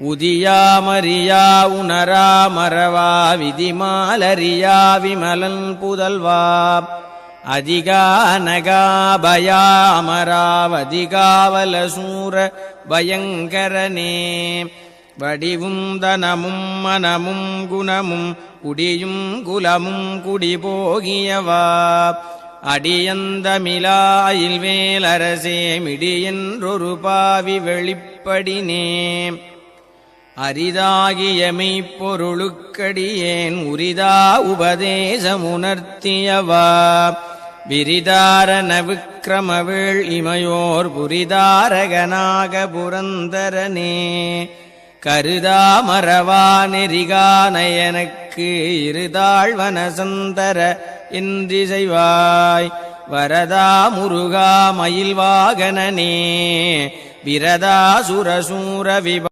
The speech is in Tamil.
உதியாமறியா உணரா மறவா விதிமாலறியா விமலன் புதல்வா அதிகானகாபயா அமராவதிகாவலசூர பயங்கரனே வடிவும் தனமும் மனமும் குணமும் குடியும் குலமும் குடிபோகியவா அடியந்தமிலாயில் வேலரசே மிடியென்றொரு பாவி வெளிப்படினே அரிதாகிய மெய்ப்பொருளுக்கடியேன் உரிதா உபதேசமுணர்த்தியவா விரிதாரண விக்கிரமவேள் இமையோர் புரிதாரகனாக புரந்தரனே கருதா மறவா நெறிகானயனக்கு இருதாழ்வனசந்தர என்றிசைவாய் வரதா முருகா மயில் வாகனனே விரதா சுரசூர விப